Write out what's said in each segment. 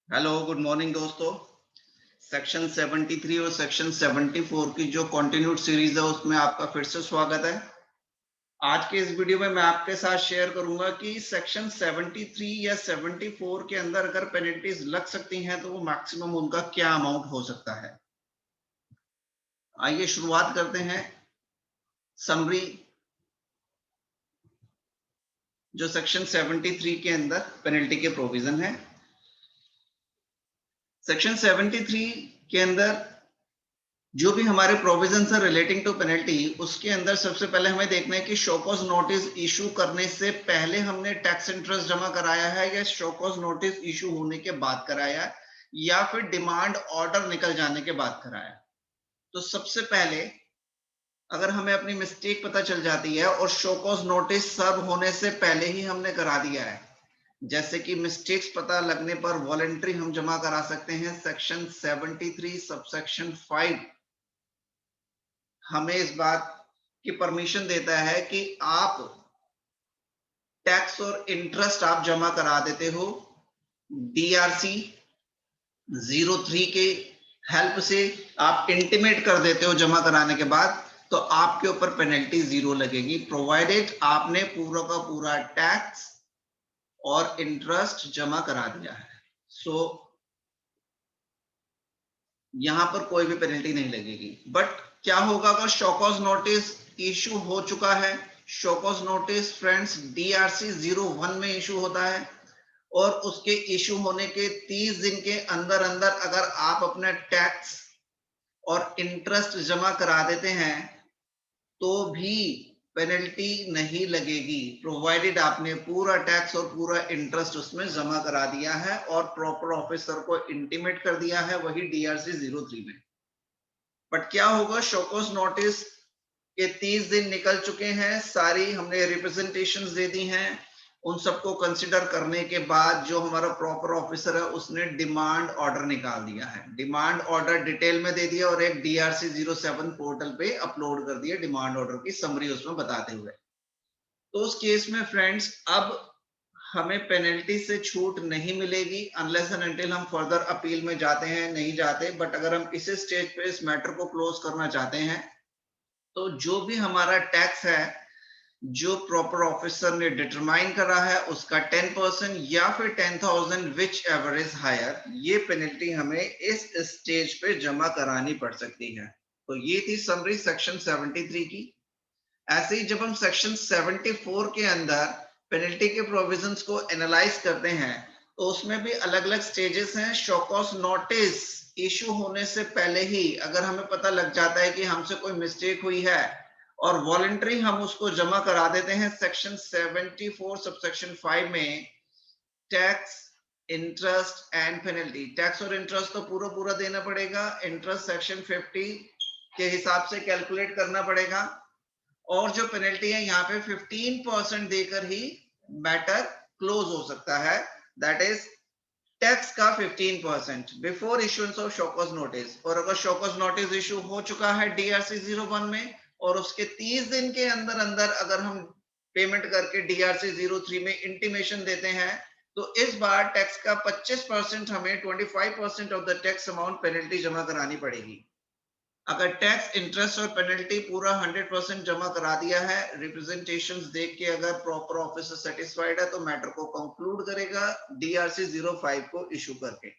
Hello good morning दोस्तों। Section 73 और section 74 की जो कंटिन्यूड सीरीज है उसमें आपका फिर से स्वागत है। आज के इस वीडियो में मैं आपके साथ शेयर करूंगा कि सेक्शन 73 या 74 के अंदर अगर पेनल्टीज लग सकती हैं तो वो मैक्सिमम उनका क्या अमाउंट हो सकता है। आइए शुरुआत करते हैं। समरी जो सेक्शन 73 के अंदर पेनल्टी के प्रोविजन है। सेक्शन 73 के अंदर जो भी हमारे प्रोविजन है रिलेटिंग टू पेनल्टी, उसके अंदर सबसे पहले हमें देखना है कि शोकॉज नोटिस इशू करने से पहले हमने टैक्स इंटरेस्ट जमा कराया है या शोकॉज नोटिस इशू होने के बाद कराया है या फिर डिमांड ऑर्डर निकल जाने के बाद कराया। तो सबसे पहले अगर हमें अपनी मिस्टेक पता चल जाती है और शोकॉज नोटिस सर्व होने से पहले ही हमने करा दिया है, जैसे कि मिस्टेक्स पता लगने पर वॉलंटरी हम जमा करा सकते हैं। सेक्शन 73 सबसेक्शन 5 हमें इस बात की परमिशन देता है कि आप टैक्स और इंटरेस्ट आप जमा करा देते हो DRC 03 के हेल्प से। आप इंटीमेट कर देते हो जमा कराने के बाद, तो आपके ऊपर पेनल्टी 0 लगेगी, प्रोवाइडेड आपने पूरा का पूरा टैक्स और इंटरेस्ट जमा करा दिया है। सो यहां पर कोई भी पेनल्टी नहीं लगेगी। बट क्या होगा अगर शोकॉज नोटिस इशू हो चुका है? शोकॉज नोटिस फ्रेंड्स DRC 01 में इशू होता है और उसके इशू होने के 30 दिन के अंदर अंदर अगर आप अपना टैक्स और इंटरेस्ट जमा करा देते हैं तो भी पेनल्टी नहीं लगेगी, प्रोवाइडेड आपने पूरा टैक्स और पूरा इंटरेस्ट उसमें जमा करा दिया है और प्रॉपर ऑफिसर को इंटीमेट कर दिया है, वही DRC 03 में। बट क्या होगा, शोकॉज नोटिस के 30 दिन निकल चुके हैं, सारी हमने रिप्रेजेंटेशंस दे दी हैं, उन सबको कंसिडर करने के बाद जो हमारा प्रॉपर ऑफिसर है उसने डिमांड ऑर्डर निकाल दिया है। डिमांड ऑर्डर डिटेल में दे दिया और एक DRC 07 पोर्टल पे अपलोड कर दिया डिमांड ऑर्डर की समरी उसमें बताते हुए। तो उस केस में फ्रेंड्स अब हमें पेनल्टी से छूट नहीं मिलेगी अनलेस एंड अनटिल हम फर्दर अपील में जाते हैं, नहीं जाते। बट अगर हम इस स्टेज पे इस मैटर को क्लोज करना चाहते हैं तो जो भी हमारा टैक्स है जो प्रॉपर ऑफिसर ने डिटरमाइन करा है उसका 10% या फिर 10,000 विच एवर इज हायर, ये पेनल्टी हमें इस स्टेज पे जमा करानी पड़ सकती है। तो ये थी समरी सेक्शन 73 की। ऐसे ही जब हम सेक्शन 74 के अंदर पेनल्टी के प्रोविजंस को एनालाइज करते हैं तो उसमें भी अलग अलग स्टेजेस हैं। शोकॉज नोटिस इशू होने से पहले ही अगर हमें पता लग जाता है कि हमसे कोई मिस्टेक हुई है और वॉलंटरी हम उसको जमा करा देते हैं, सेक्शन 74 सबसेक्शन 5 में tax interest and penalty, tax और इंटरेस्ट तो पूरा पूरा देना पड़ेगा, इंटरेस्ट सेक्शन 50 के हिसाब से कैलकुलेट करना पड़ेगा और जो पेनल्टी है यहाँ पे 15% देकर ही मैटर क्लोज हो सकता है। दैट इज टैक्स का 15% before issuance of show cause notice. और अगर शोकॉज नोटिस इशू हो चुका है DRC 01 में और उसके 30 दिन के अंदर अंदर अगर हम पेमेंट करके DRC 03 में इंटीमेशन देते हैं तो इस बार टैक्स का 25% हमें 25% of the tax amount penalty जमा करानी पड़ेगी। अगर टैक्स इंटरेस्ट और पेनल्टी पूरा 100% जमा करा दिया है, रिप्रेजेंटेशंस देख के अगर प्रॉपर ऑफिसर सेटिस्फाइड है तो मैटर को कंक्लूड करेगा DRC 05 को इशू करके।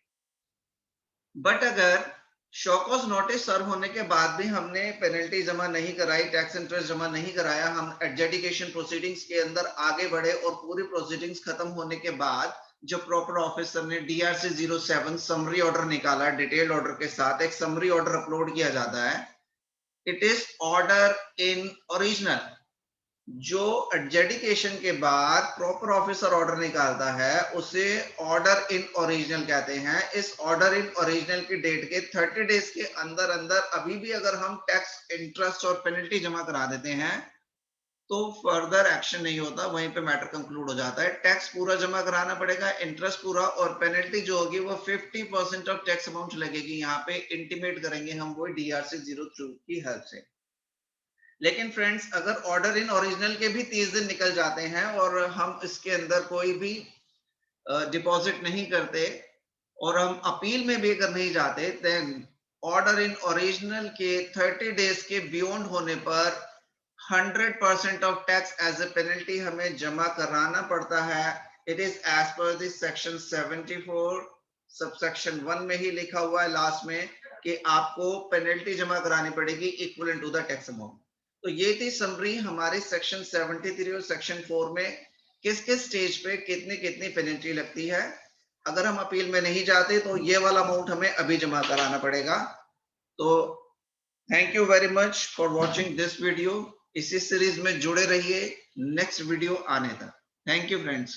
बट अगर शोकॉज नोटिस सर्व होने के बाद भी हमने पेनल्टी जमा नहीं कराई, टैक्स इंटरेस्ट जमा नहीं कराया, हम एडजुडिकेशन प्रोसीडिंग्स के अंदर आगे बढ़े और पूरी प्रोसीडिंग्स खत्म होने के बाद जो प्रॉपर ऑफिसर ने DRC 07 समरी ऑर्डर निकाला, डिटेल्ड ऑर्डर के साथ एक समरी ऑर्डर अपलोड किया जाता है। It is order in original. जो एडजुडिकेशन के बाद प्रॉपर ऑफिसर ऑर्डर निकालता है उसे ऑर्डर इन ओरिजिनल कहते हैं। इस ऑर्डर इन ओरिजिनल की डेट के 30 डेज के अंदर अंदर अभी भी अगर हम टैक्स इंटरेस्ट और पेनल्टी जमा करा देते हैं तो फर्दर एक्शन नहीं होता, वहीं पे मैटर कंक्लूड हो जाता है। टैक्स पूरा जमा कराना पड़ेगा, इंटरेस्ट पूरा, और पेनल्टी जो होगी वो 50% ऑफ टैक्स अमाउंट लगेगी। यहाँ पे इंटीमेट करेंगे हम वो DRC 03 की हेल्प से। लेकिन फ्रेंड्स अगर ऑर्डर इन ओरिजिनल के भी 30 दिन निकल जाते हैं और हम इसके अंदर कोई भी डिपॉजिट नहीं करते और हम अपील में भी अगर नहीं जाते, देन ऑर्डर इन ओरिजिनल के 30 डेज के बियॉन्ड होने पर 100% of tax as a penalty हमें जमा कराना पड़ता है। It is as per this section 74 subsection 1 में ही लिखा हुआ है लास्ट में कि आपको पेनल्टी जमा करानी पड़ेगी equivalent to the tax amount. तो ये थी समरी हमारे सेक्शन 73 और सेक्शन 4 में किस किस स्टेज पे कितनी कितनी पेनल्टी लगती है। अगर हम अपील में नहीं जाते तो ये वाला अमाउंट हमें अभी जमा कराना पड़ेगा। तो thank you very much for watching this video. इसी सीरीज में जुड़े रहिए नेक्स्ट वीडियो आने तक। Thank you friends.